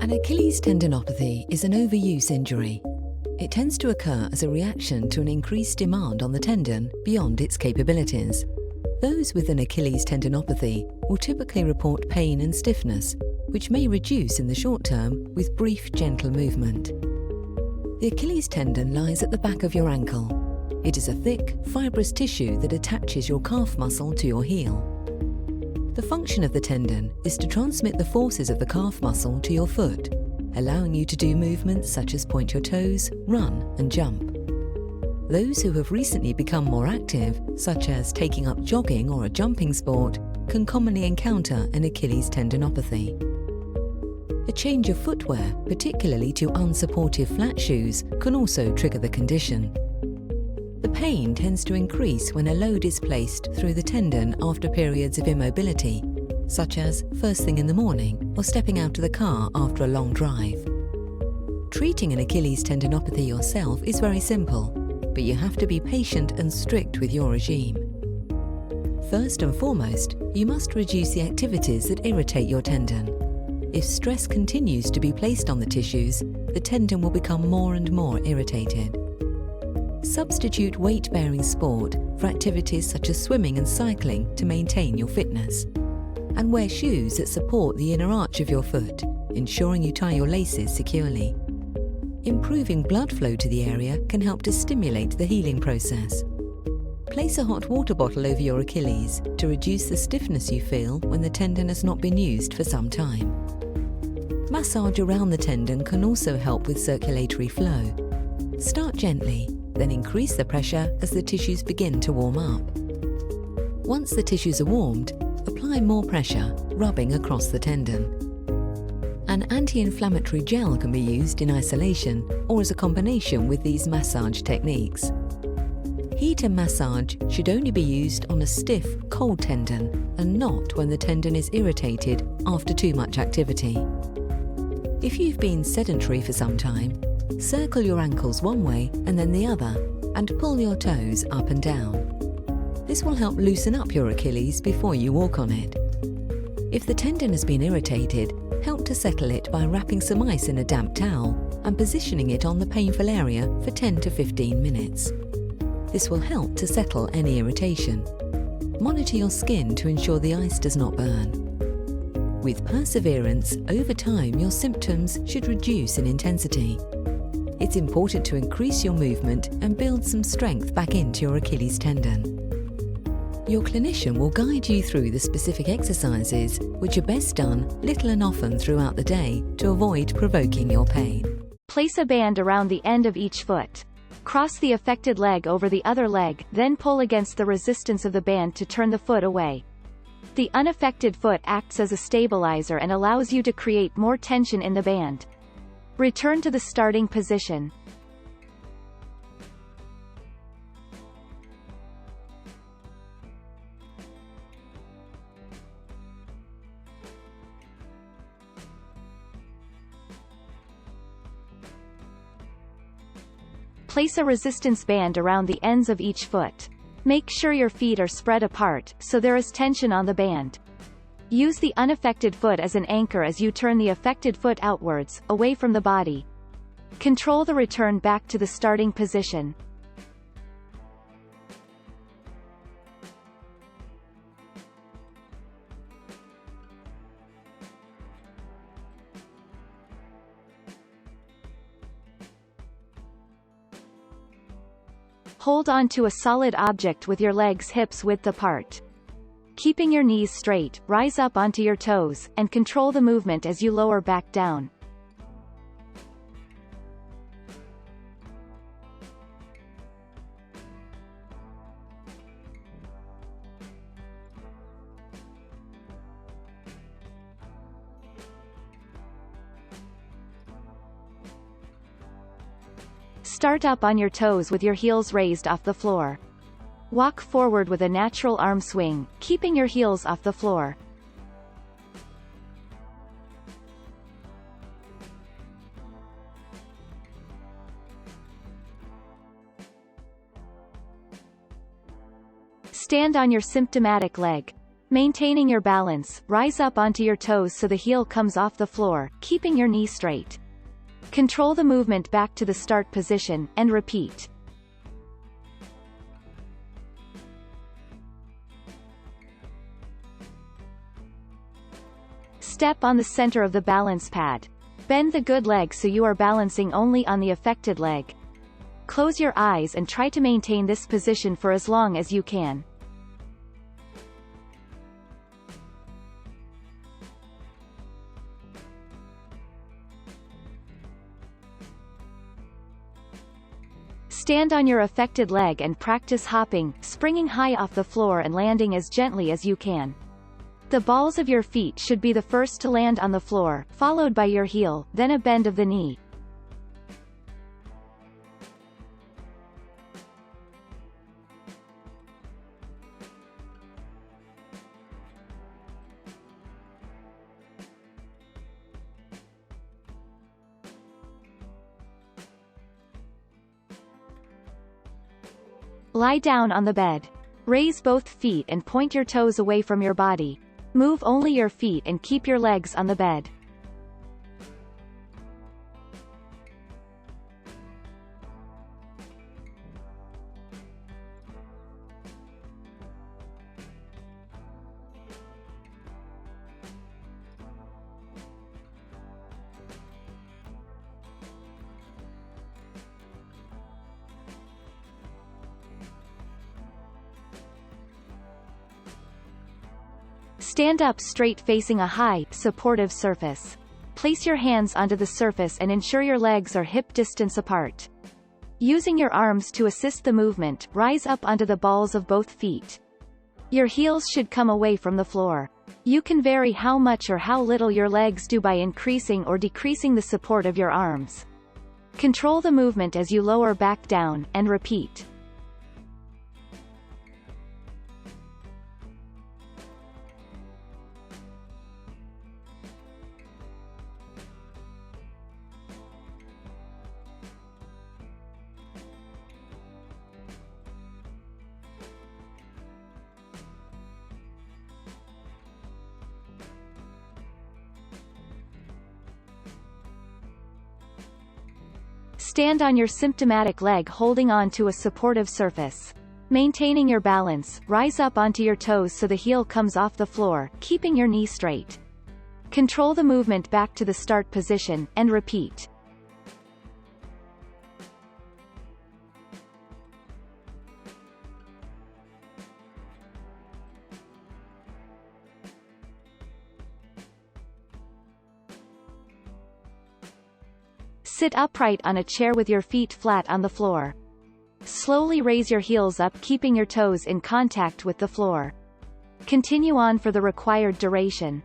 An Achilles tendinopathy is an overuse injury. It tends to occur as a reaction to an increased demand on the tendon beyond its capabilities. Those with an Achilles tendinopathy will typically report pain and stiffness, which may reduce in the short term with brief, gentle movement. The Achilles tendon lies at the back of your ankle. It is a thick, fibrous tissue that attaches your calf muscle to your heel. The function of the tendon is to transmit the forces of the calf muscle to your foot, allowing you to do movements such as point your toes, run, and jump. Those who have recently become more active, such as taking up jogging or a jumping sport, can commonly encounter an Achilles tendinopathy. A change of footwear, particularly to unsupportive flat shoes, can also trigger the condition. The pain tends to increase when a load is placed through the tendon after periods of immobility, such as first thing in the morning or stepping out of the car after a long drive. Treating an Achilles tendinopathy yourself is very simple, but you have to be patient and strict with your regime. First and foremost, you must reduce the activities that irritate your tendon. If stress continues to be placed on the tissues, the tendon will become more and more irritated. Substitute weight-bearing sport for activities such as swimming and cycling to maintain your fitness. And wear shoes that support the inner arch of your foot, ensuring you tie your laces securely. Improving blood flow to the area can help to stimulate the healing process. Place a hot water bottle over your Achilles to reduce the stiffness you feel when the tendon has not been used for some time. Massage around the tendon can also help with circulatory flow. Start gently, then increase the pressure as the tissues begin to warm up. Once the tissues are warmed, apply more pressure, rubbing across the tendon. An anti-inflammatory gel can be used in isolation or as a combination with these massage techniques. Heat and massage should only be used on a stiff, cold tendon and not when the tendon is irritated after too much activity. If you've been sedentary for some time, circle your ankles one way and then the other and pull your toes up and down. This will help loosen up your Achilles before you walk on it. If the tendon has been irritated, help to settle it by wrapping some ice in a damp towel and positioning it on the painful area for 10 to 15 minutes. This will help to settle any irritation. Monitor your skin to ensure the ice does not burn. With perseverance, over time your symptoms should reduce in intensity. It's important to increase your movement and build some strength back into your Achilles tendon. Your clinician will guide you through the specific exercises which are best done little and often throughout the day to avoid provoking your pain. Place a band around the end of each foot. Cross the affected leg over the other leg, then pull against the resistance of the band to turn the foot away. The unaffected foot acts as a stabilizer and allows you to create more tension in the band. Return to the starting position. Place a resistance band around the ends of each foot. Make sure your feet are spread apart, so there is tension on the band. Use the unaffected foot as an anchor as you turn the affected foot outwards, away from the body. Control the return back to the starting position. Hold on to a solid object with your legs hips width apart. Keeping your knees straight, rise up onto your toes, and control the movement as you lower back down. Start up on your toes with your heels raised off the floor. Walk forward with a natural arm swing, keeping your heels off the floor. Stand on your symptomatic leg. Maintaining your balance, rise up onto your toes so the heel comes off the floor, keeping your knee straight. Control the movement back to the start position, and repeat. Step on the center of the balance pad. Bend the good leg so you are balancing only on the affected leg. Close your eyes and try to maintain this position for as long as you can. Stand on your affected leg and practice hopping, springing high off the floor and landing as gently as you can. The balls of your feet should be the first to land on the floor, followed by your heel, then a bend of the knee. Lie down on the bed. Raise both feet and point your toes away from your body. Move only your feet and keep your legs on the bed. Stand up straight facing a high, supportive surface. Place your hands onto the surface and ensure your legs are hip distance apart. Using your arms to assist the movement, rise up onto the balls of both feet. Your heels should come away from the floor. You can vary how much or how little your legs do by increasing or decreasing the support of your arms. Control the movement as you lower back down, and repeat. Stand on your symptomatic leg holding on to a supportive surface. Maintaining your balance, rise up onto your toes so the heel comes off the floor, keeping your knee straight. Control the movement back to the start position, and repeat. Sit upright on a chair with your feet flat on the floor. Slowly raise your heels up, keeping your toes in contact with the floor. Continue on for the required duration.